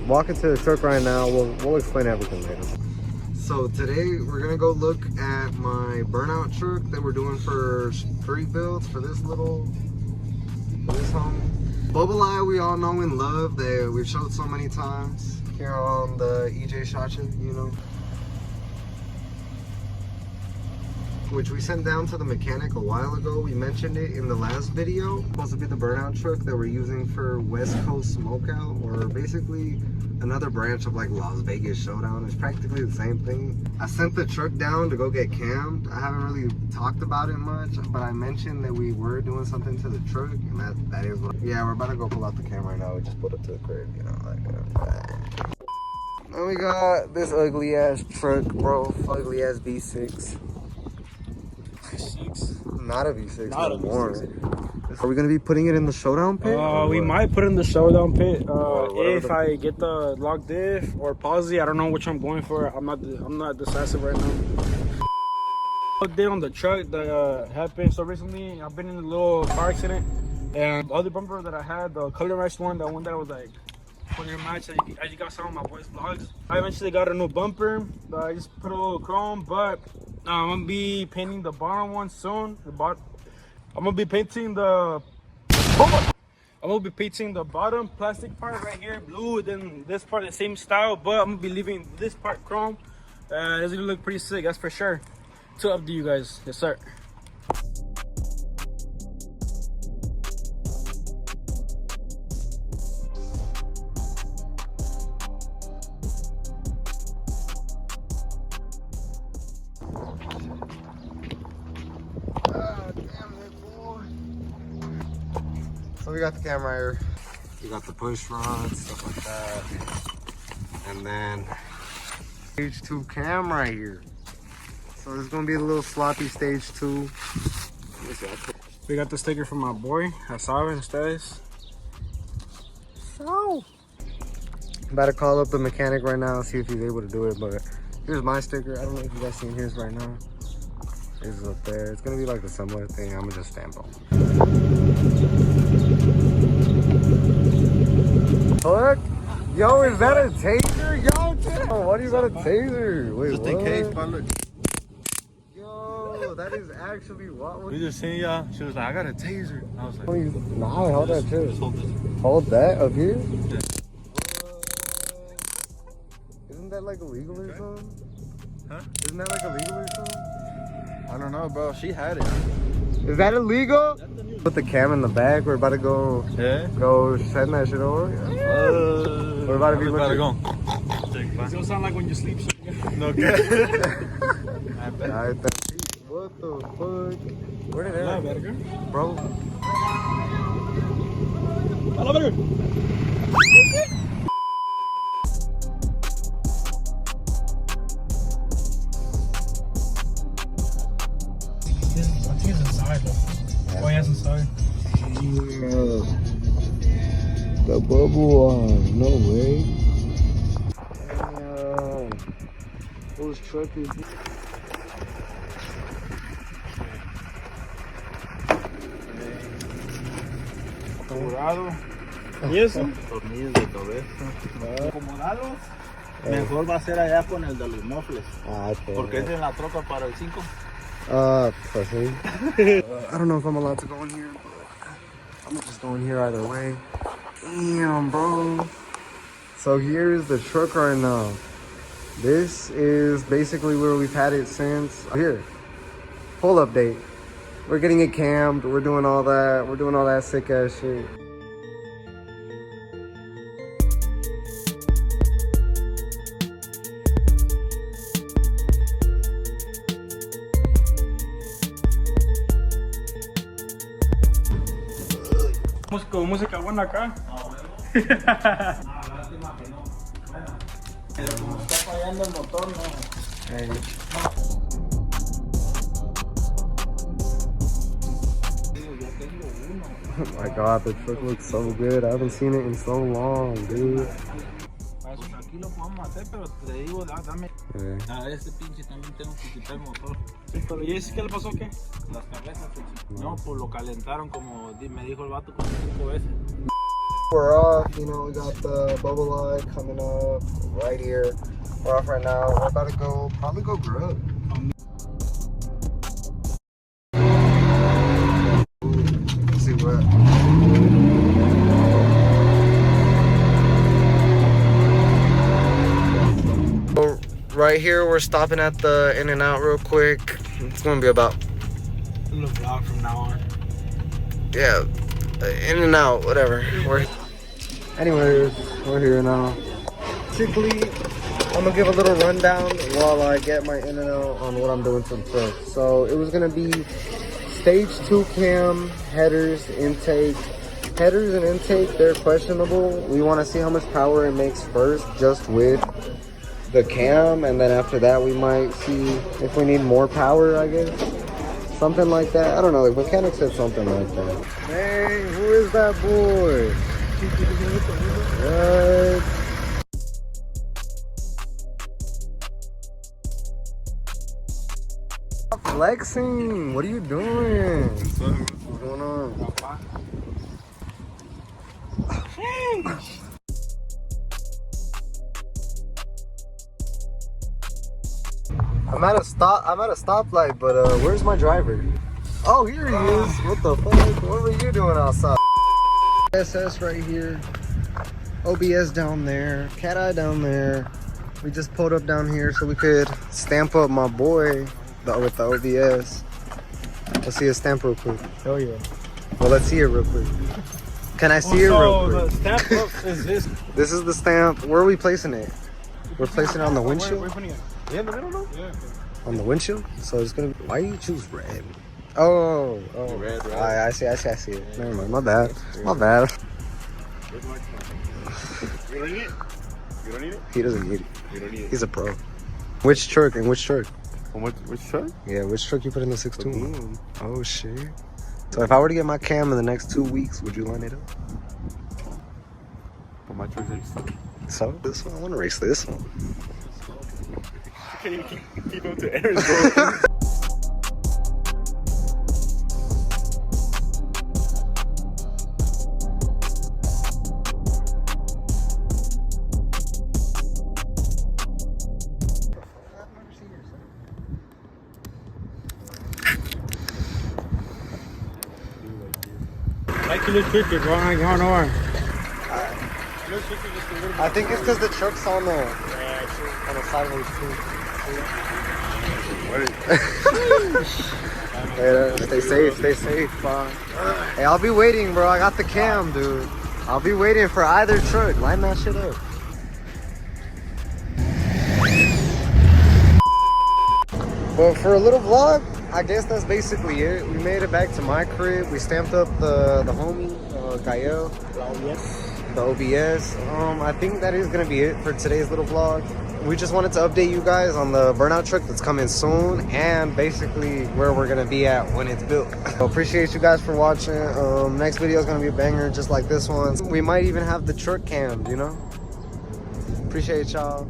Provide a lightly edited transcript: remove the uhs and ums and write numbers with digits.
Walking to the truck right now. We'll explain everything later. So today we're gonna go look at my burnout truck that we're doing for street builds for this home. Bubble Eye, we all know and love, that we've showed so many times here on the EJ Shotcha, you know, which we sent down to the mechanic a while ago. We mentioned it in the last video. It's supposed to be the burnout truck that we're using for West Coast Smokeout, or basically another branch of like Las Vegas Showdown. It's practically the same thing. I sent the truck down to go get cammed. I haven't really talked about it much, but I mentioned that we were doing something to the truck, and that is what. Yeah, we're about to go pull out the cam right now. We just put it to the crib, you know, like. And we got this ugly ass truck, bro. Ugly ass V6. Not a V6, not no more. Are we gonna be putting it in the showdown pit? We might put it in the showdown pit if I get the log diff or posi. I don't know which I'm going for. I'm not decisive right now. Day on the truck that happened. So recently, I've been in a little car accident, and the other bumper that I had, the color matched one, the one that was like color match, as you guys saw on my boys' vlogs. I eventually got a new bumper. I just put a little chrome, but I'm gonna be painting the bottom one soon. I'm gonna be painting the bottom plastic part right here blue, then this part the same style, but I'm gonna be leaving this part chrome. It's gonna look pretty sick, that's for sure. It's up to you guys. Yes, sir. So we got the camera here, we got the push rods, stuff like that, and then stage 2 cam right here. So there's gonna be a little sloppy stage 2. We got the sticker from my boy, Hasabe, ustedes. So I'm about to call up the mechanic right now, see if he's able to do it, but here's my sticker. I don't know if you guys seen his right now. His is up there. It's gonna be like a similar thing. I'm gonna just stamp on. Look, yo, is that a taser? Yo, what do you got a taser? Wait, just what? In case, but Yo, that is actually what? we just seen y'all. She was like, I got a taser. I was like, nah, hold that too. just hold this. Hold that up here? Yeah. Isn't that like illegal or something? Huh? Isn't that like illegal or something? I don't know, bro. She had it. Is that illegal? Put the cam in the bag. We're about to go. Yeah. Go send that shit over. We're about to be looking. Go. It's gonna sound like when you sleep. No good. What the fuck? Where did that go? Bro. I love it. I think it's inside though. Oh, yeah, it's inside. Yeah. The bubble one. No way. Damn. Whose truck is this? Asegurado. ¿Y eso? Tornillos de cabeza. Acomodados. Mejor va a ser allá con el de los mofles. Porque es en la troca para el 5. Pussy. I don't know if I'm allowed to go in here, but I'm just going here either way. Damn, bro. So here's the truck right now. This is basically where we've had it since. Here, full update. We're getting it cammed. We're doing all that. We're doing all that sick ass shit. Música buena acá. Lástima que no. Bueno, pero como está fallando el motor, no. Oh my god, the truck looks so good. I haven't seen it in so long, dude. Aquí lo podemos hacer, pero te digo, dame. A este pinche también tengo que quitar el motor. ¿Y ese qué le pasó qué? Las cabezas, no, pues lo calentaron como me dijo el vato como 5 veces. We're off, you know, we got the bubble light coming up right here. We're off right now. We're about to go, probably go grub. Let's see what. So right here, we're stopping at the In-N-Out real quick. It's gonna be about A little vlog from now on. yeah, In-N-Out, whatever. Anyways, we're here now. Basically, I'm gonna give a little rundown while I get my In-N-Out on what I'm doing to the truck. So it was gonna be stage 2 cam, headers, intake. Headers and intake, they're questionable. We want to see how much power it makes first, just with the cam, and then after that we might see if we need more power, I guess. Something like that. I don't know, the mechanic said something like that. Dang, who is that boy? What? Stop flexing. What are you doing? What's going on? I'm at a stoplight, but where's my driver? Oh, here he is. What the fuck? What were you doing outside? SS right here. OBS down there. Cat eye down there. We just pulled up down here so we could stamp up my boy with the OBS. Let's see his stamp real quick. Hell yeah. Well, let's see it real quick. Can I see it real quick? The stamp up is this. This is the stamp. Where are we placing it? We're placing it on the windshield? We're putting it. Yeah, in the middle, no? Yeah. On the windshield? So it's gonna be, why you choose red? Oh. Red. I see it. Never mind, my bad. My bad. You don't need it? You don't need it? He doesn't need it. You don't need it. He's a pro. Which truck and which truck? Which truck? Yeah, which truck you put in the 6.2? Oh shit. So if I were to get my cam in the next 2 weeks, would you line it up? But my truck is So this one, I want to race this one. Can you keep up to Aaron's bro? Like you look crooked, bro. I ain't going nowhere. I think it's because the truck's on the sideways too. Hey, stay safe. Hey, I'll be waiting, bro. I got the cam, dude. I'll be waiting for either truck. Line that shit up. But for a little vlog, I guess that's basically it. We made it back to my crib. We stamped up the homie, Gael. The OBS. I think that is gonna be it for today's little vlog. We just wanted to update you guys on the burnout truck that's coming soon, and basically where we're gonna be at when it's built. So appreciate you guys for watching. Next video is gonna be a banger just like this one. We might even have the truck cammed, you know. Appreciate y'all.